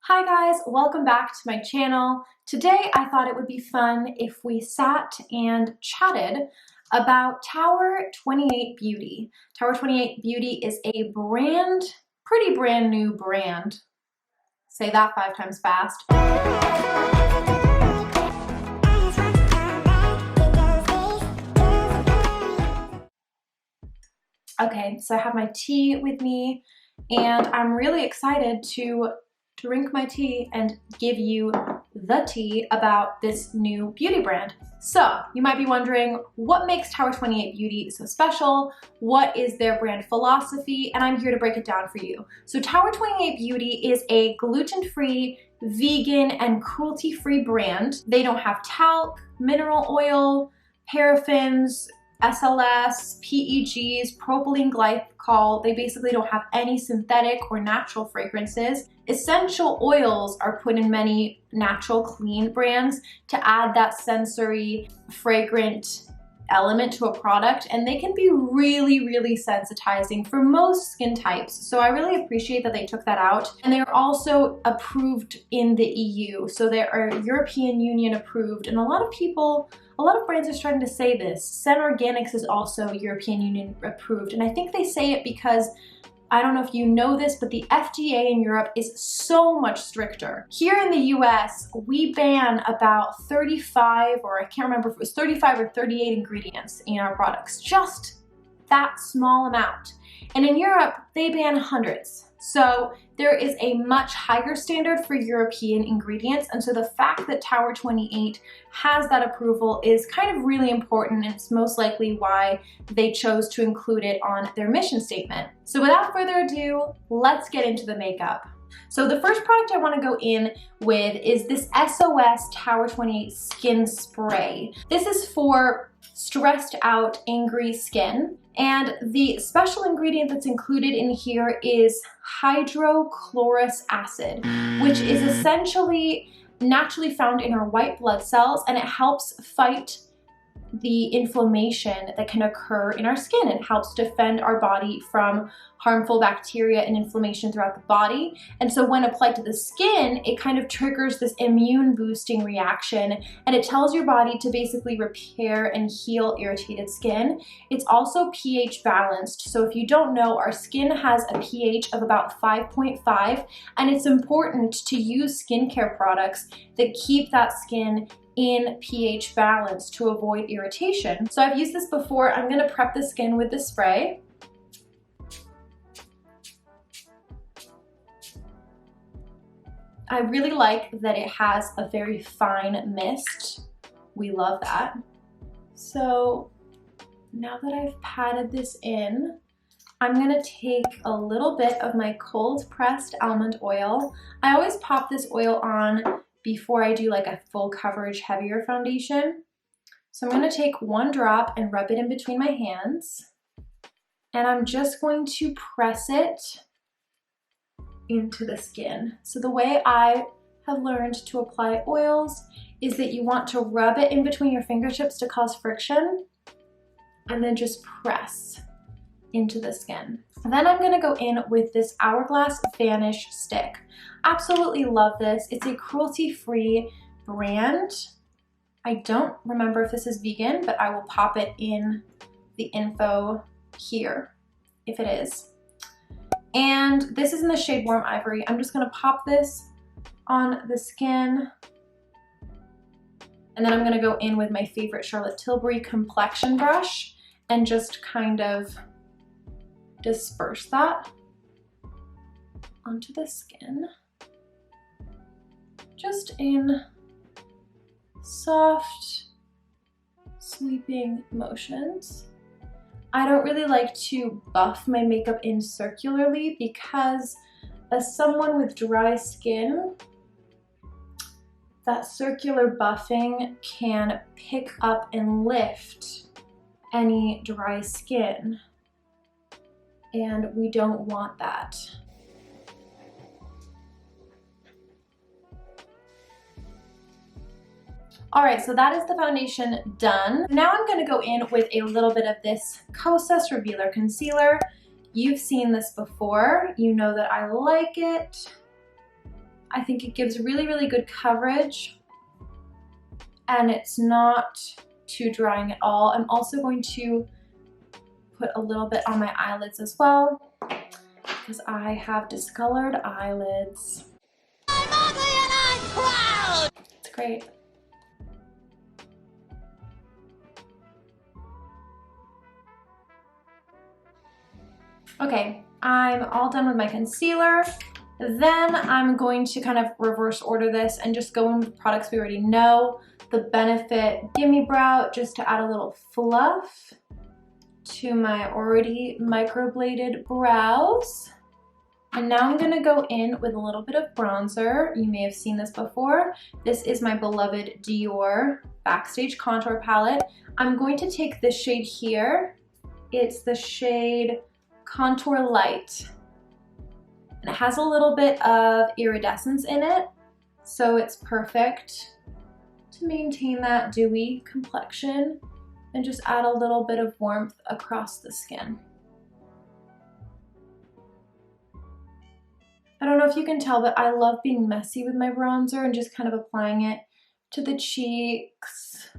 Hi guys, welcome back to my channel. Today I thought it would be fun if we sat and chatted about Tower 28 Beauty. Tower 28 Beauty is a brand, pretty brand new brand. Say that 5 times fast. Okay, so I have my tea with me and I'm really excited to drink my tea and give you the tea about this new beauty brand. So you might be wondering, what makes Tower 28 Beauty so special? What is their brand philosophy? And I'm here to break it down for you. So Tower 28 Beauty is a gluten-free, vegan, and cruelty-free brand. They don't have talc, mineral oil, paraffins, SLS, PEGs, propylene glycol. They basically don't have any synthetic or natural fragrances. Essential oils are put in many natural clean brands to add that sensory, fragrant element to a product, and they can be really, really sensitizing for most skin types. So I really appreciate that they took that out. And they are also approved in the EU. So they are European Union approved, and a lot of brands are starting to say this. Sen Organics is also European Union approved, and I think they say it because, I don't know if you know this, but the FDA in Europe is so much stricter. Here in the US, we ban about 35, or I can't remember if it was 35 or 38 ingredients in our products, just that small amount. And in Europe, they ban hundreds. So there is a much higher standard for European ingredients, and so the fact that Tower 28 has that approval is kind of really important, and it's most likely why they chose to include it on their mission statement. So without further ado, let's get into the makeup. So the first product I want to go in with is this SOS Tower 28 Skin Spray. This is for stressed out, angry skin. And the special ingredient that's included in here is hydrochlorous acid, which is essentially naturally found in our white blood cells, and it helps fight the inflammation that can occur in our skin. It helps defend our body from harmful bacteria and inflammation throughout the body. And so when applied to the skin, it kind of triggers this immune boosting reaction, and it tells your body to basically repair and heal irritated skin. It's also pH balanced. So if you don't know, our skin has a pH of about 5.5, and it's important to use skincare products that keep that skin in pH balance to avoid irritation. So I've used this before. I'm gonna prep the skin with the spray. I really like that it has a very fine mist. We love that. So now that I've patted this in, I'm gonna take a little bit of my cold pressed almond oil. I always pop this oil on before I do like a full coverage heavier foundation. So I'm gonna take 1 drop and rub it in between my hands. And I'm just going to press it into the skin. So the way I have learned to apply oils is that you want to rub it in between your fingertips to cause friction, and then just press into the skin. And then I'm gonna go in with this Hourglass Vanish stick. Absolutely love this. It's a cruelty-free brand. I don't remember if this is vegan, but I will pop it in the info here if it is. And this is in the shade Warm Ivory. I'm just gonna pop this on the skin. And then I'm gonna go in with my favorite Charlotte Tilbury Complexion brush and just kind of disperse that onto the skin. Just in soft, sweeping motions. I don't really like to buff my makeup in circularly because as someone with dry skin, that circular buffing can pick up and lift any dry skin, and we don't want that. All right, so that is the foundation done. Now I'm gonna go in with a little bit of this Kosas Revealer Concealer. You've seen this before. You know that I like it. I think it gives really, really good coverage and it's not too drying at all. I'm also going to put a little bit on my eyelids as well because I have discolored eyelids. I'm ugly and I'm proud! It's great. Okay, I'm all done with my concealer. Then I'm going to kind of reverse order this and just go in with products we already know. The Benefit GIMME-BROW, just to add a little fluff to my already microbladed brows. And now I'm gonna go in with a little bit of bronzer. You may have seen this before. This is my beloved Dior Backstage Contour Palette. I'm going to take this shade here. It's the shade Contour Light. And it has a little bit of iridescence in it, so it's perfect to maintain that dewy complexion and just add a little bit of warmth across the skin. I don't know if you can tell, but I love being messy with my bronzer and just kind of applying it to the cheeks,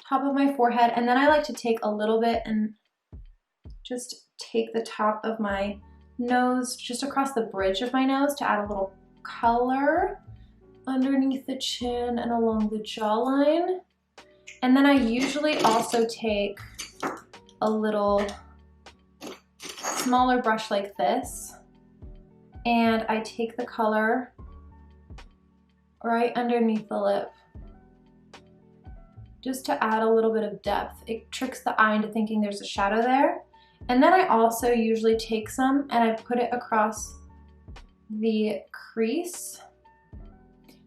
top of my forehead, and then I like to take a little bit and just take the top of my nose, just across the bridge of my nose to add a little color underneath the chin and along the jawline. And then I usually also take a little smaller brush like this and I take the color right underneath the lip just to add a little bit of depth. It tricks the eye into thinking there's a shadow there. And then I also usually take some and I put it across the crease.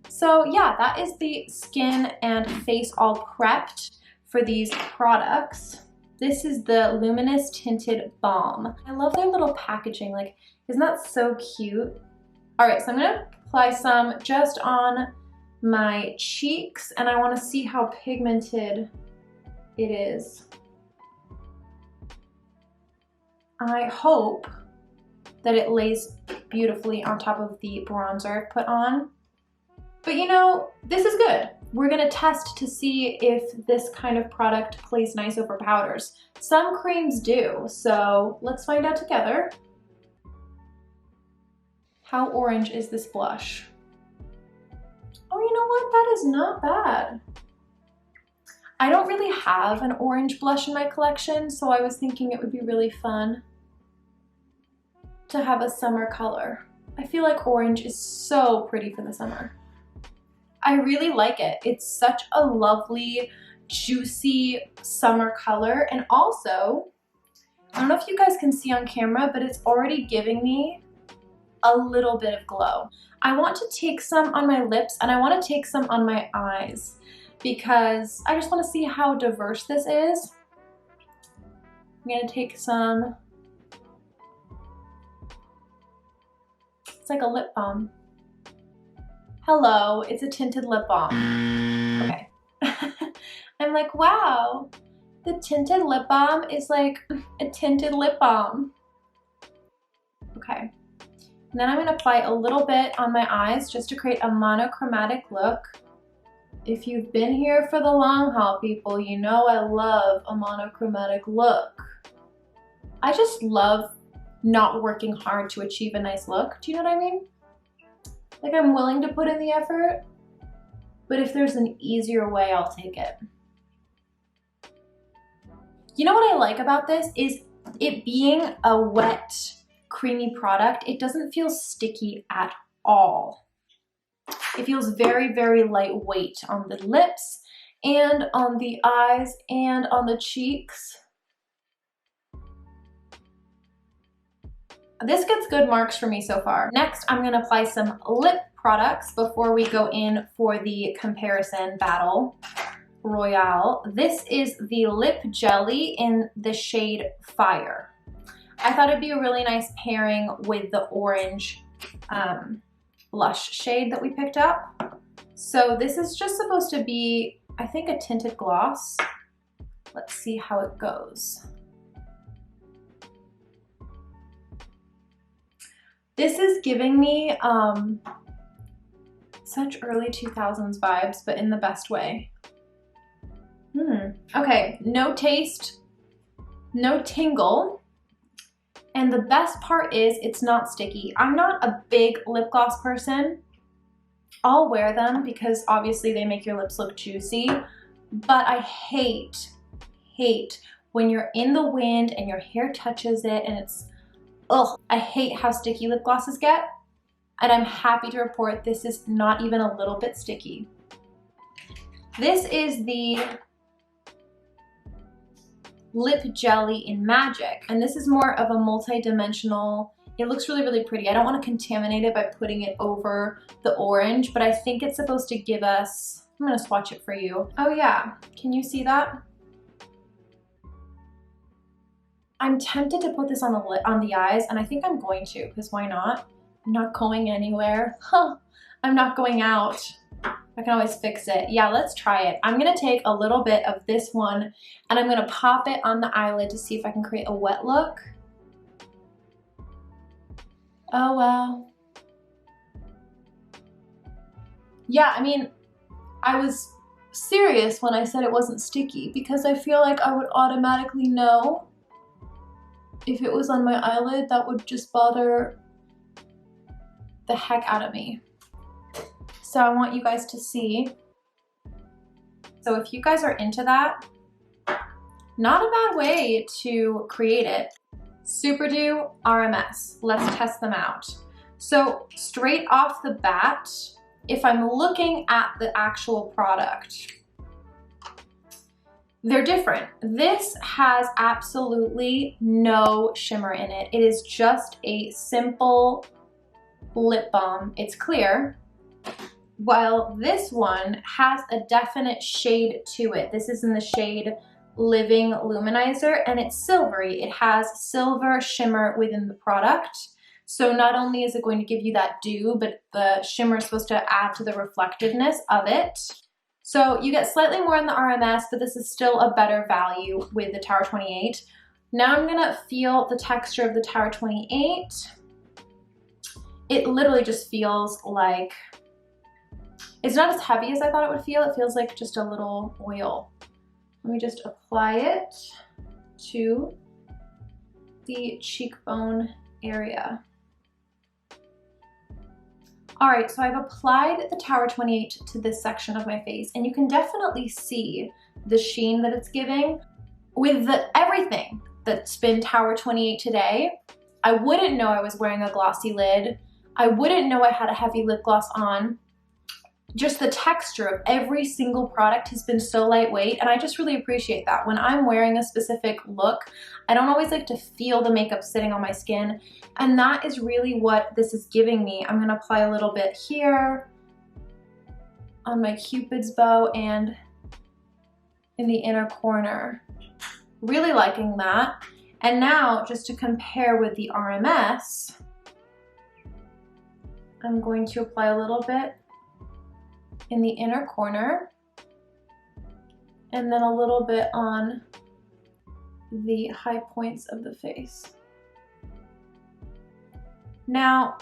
So yeah, that is the skin and face all prepped for these products. This is the Luminous Tinted Balm. I love their little packaging, like, isn't that so cute? All right, so I'm gonna apply some just on my cheeks and I wanna see how pigmented it is. I hope that it lays beautifully on top of the bronzer I've put on. But you know, this is good. We're gonna test to see if this kind of product plays nice over powders. Some creams do, so let's find out together. How orange is this blush? Oh, you know what? That is not bad. I don't really have an orange blush in my collection, so I was thinking it would be really fun to have a summer color. I feel like orange is so pretty for the summer. I really like it. It's such a lovely, juicy summer color. And also, I don't know if you guys can see on camera, but it's already giving me a little bit of glow. I want to take some on my lips and I want to take some on my eyes because I just want to see how diverse this is. I'm going to take some. It's like a lip balm. Hello, it's a tinted lip balm. Okay. I'm like, wow, the tinted lip balm is like a tinted lip balm. Okay. And then I'm gonna apply a little bit on my eyes just to create a monochromatic look. If you've been here for the long haul, people, you know I love a monochromatic look. I just love not working hard to achieve a nice look. Do you know what I mean? Like, I'm willing to put in the effort, but if there's an easier way, I'll take it. You know what I like about this is it being a wet, creamy product, it doesn't feel sticky at all. It feels very, very lightweight on the lips and on the eyes and on the cheeks. This gets good marks for me so far. Next, I'm gonna apply some lip products before we go in for the comparison battle royale. This is the lip jelly in the shade Fire. I thought it'd be a really nice pairing with the orange blush shade that we picked up. So this is just supposed to be, I think, a tinted gloss. Let's see how it goes. This is giving me Such early 2000s vibes, but in the best way. Okay, no taste, no tingle. And the best part is it's not sticky. I'm not a big lip gloss person. I'll wear them because obviously they make your lips look juicy, but I hate when you're in the wind and your hair touches it and it's, ugh. I hate how sticky lip glosses get, and I'm happy to report this is not even a little bit sticky. This is the Lip Jelly in Magic, and this is more of a multi-dimensional. It looks really, really pretty. I don't want to contaminate it by putting it over the orange, but I think it's supposed to give us, I'm gonna swatch it for you. Oh yeah, can you see that? I'm tempted to put this on the eyes, and I think I'm going to, because why not? I'm not going anywhere. Huh, I'm not going out. I can always fix it. Yeah, let's try it. I'm gonna take a little bit of this one and I'm gonna pop it on the eyelid to see if I can create a wet look. Oh well. Yeah, I mean, I was serious when I said it wasn't sticky because I feel like I would automatically know if it was on my eyelid. That would just bother the heck out of me. So I want you guys to see. So if you guys are into that, not a bad way to create it. Superdew RMS, let's test them out. So straight off the bat, if I'm looking at the actual product, they're different. This has absolutely no shimmer in it. It is just a simple lip balm. It's clear. While this one has a definite shade to it. This is in the shade Living Luminizer, and it's silvery. It has silver shimmer within the product. So not only is it going to give you that dew, but the shimmer is supposed to add to the reflectiveness of it. So you get slightly more in the RMS, but this is still a better value with the Tower 28. Now I'm gonna feel the texture of the Tower 28. It literally just feels like, it's not as heavy as I thought it would feel. It feels like just a little oil. Let me just apply it to the cheekbone area. All right, so I've applied the Tower 28 to this section of my face, and you can definitely see the sheen that it's giving. With everything that's been Tower 28 today, I wouldn't know I was wearing a glossy lid. I wouldn't know I had a heavy lip gloss on. Just the texture of every single product has been so lightweight, and I just really appreciate that. When I'm wearing a specific look, I don't always like to feel the makeup sitting on my skin, and that is really what this is giving me. I'm gonna apply a little bit here on my Cupid's bow and in the inner corner. Really liking that. And now, just to compare with the RMS, I'm going to apply a little bit in the inner corner, and then a little bit on the high points of the face. Now,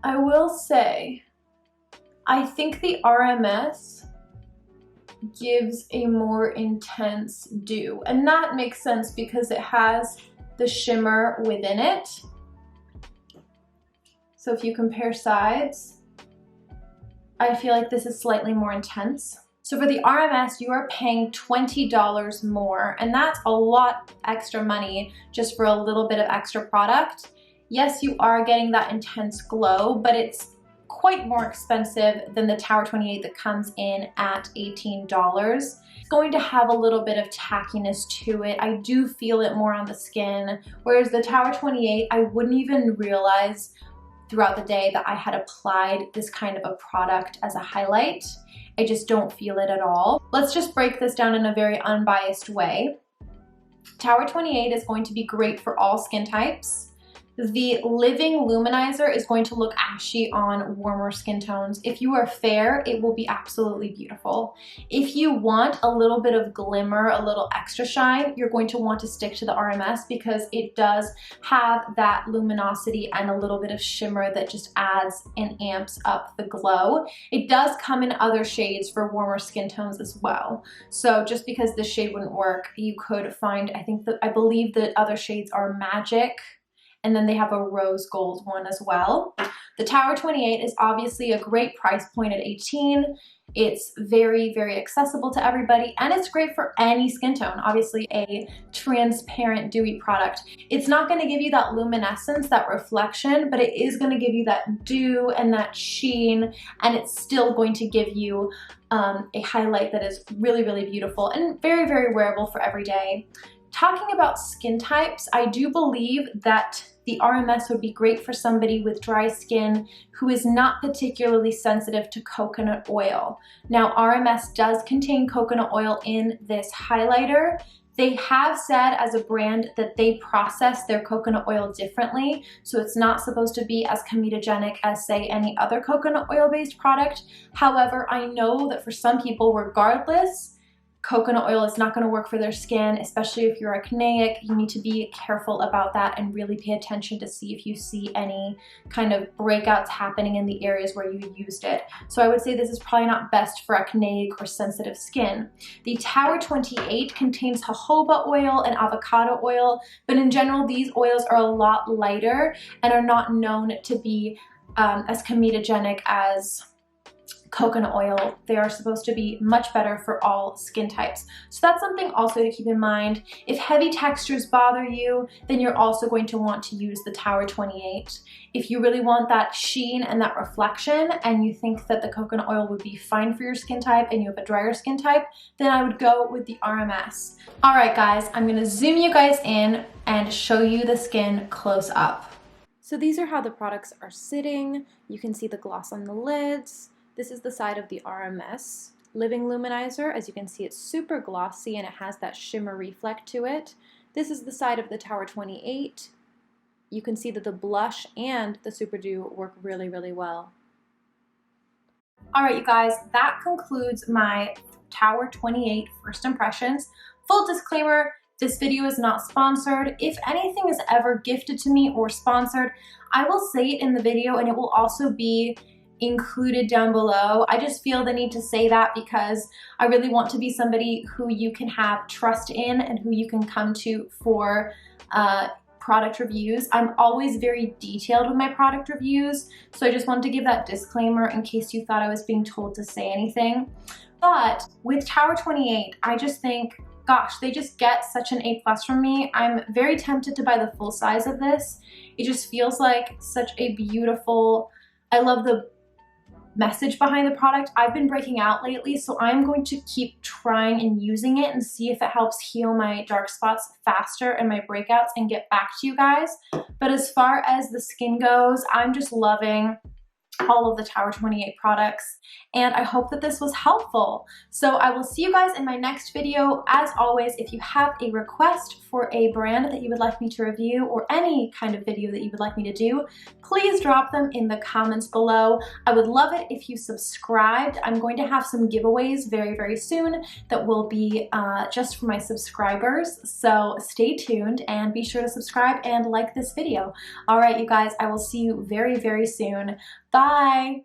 I will say, I think the RMS gives a more intense dew, and that makes sense because it has the shimmer within it. So if you compare sides, I feel like this is slightly more intense. So for the RMS, you are paying $20 more, and that's a lot extra money just for a little bit of extra product. Yes, you are getting that intense glow, but it's quite more expensive than the Tower 28 that comes in at $18. It's going to have a little bit of tackiness to it. I do feel it more on the skin, whereas the Tower 28, I wouldn't even realize throughout the day that I had applied this kind of a product as a highlight. I just don't feel it at all. Let's just break this down in a very unbiased way. Tower 28 is going to be great for all skin types. The Living Luminizer is going to look ashy on warmer skin tones. If you are fair, it will be absolutely beautiful. If you want a little bit of glimmer, a little extra shine, you're going to want to stick to the RMS because it does have that luminosity and a little bit of shimmer that just adds and amps up the glow. It does come in other shades for warmer skin tones as well. So just because this shade wouldn't work, you could find, I believe the other shades are Magic, and then they have a rose gold one as well. The Tower 28 is obviously a great price point at $18. It's very, very accessible to everybody, and it's great for any skin tone. Obviously a transparent dewy product. It's not gonna give you that luminescence, that reflection, but it is gonna give you that dew and that sheen, and it's still going to give you a highlight that is really, really beautiful and very, very wearable for every day. Talking about skin types, I do believe that the RMS would be great for somebody with dry skin who is not particularly sensitive to coconut oil. Now, RMS does contain coconut oil in this highlighter. They have said as a brand that they process their coconut oil differently, so it's not supposed to be as comedogenic as, say, any other coconut oil-based product. However, I know that for some people, regardless, coconut oil is not going to work for their skin, especially if you're acneic. You need to be careful about that and really pay attention to see if you see any kind of breakouts happening in the areas where you used it. So I would say this is probably not best for acneic or sensitive skin. The Tower 28 contains jojoba oil and avocado oil, but in general these oils are a lot lighter and are not known to be as comedogenic as coconut oil. They are supposed to be much better for all skin types. So that's something also to keep in mind. If heavy textures bother you, then you're also going to want to use the Tower 28. If you really want that sheen and that reflection and you think that the coconut oil would be fine for your skin type and you have a drier skin type, then I would go with the RMS. All right, guys, I'm gonna zoom you guys in and show you the skin close up. So these are how the products are sitting. You can see the gloss on the lids. This is the side of the RMS Living Luminizer. As you can see, it's super glossy and it has that shimmer reflect to it. This is the side of the Tower 28. You can see that the blush and the Superdew work really, really well. All right, you guys, that concludes my Tower 28 first impressions. Full disclaimer, this video is not sponsored. If anything is ever gifted to me or sponsored, I will say it in the video and it will also be included down below. I just feel the need to say that because I really want to be somebody who you can have trust in and who you can come to for product reviews. I'm always very detailed with my product reviews, so I just wanted to give that disclaimer in case you thought I was being told to say anything. But with Tower 28, I just think, gosh, they just get such an A+ from me. I'm very tempted to buy the full size of this. It just feels like such a beautiful, I love the message behind the product. I've been breaking out lately, so I'm going to keep trying and using it and see if it helps heal my dark spots faster and my breakouts and get back to you guys. But as far as the skin goes, I'm just loving all of the Tower 28 products, and I hope that this was helpful. So I will see you guys in my next video. As always, if you have a request for a brand that you would like me to review or any kind of video that you would like me to do, please drop them in the comments below. I would love it if you subscribed. I'm going to have some giveaways very, very soon that will be just for my subscribers. So stay tuned and be sure to subscribe and like this video. All right, you guys, I will see you very, very soon. Bye.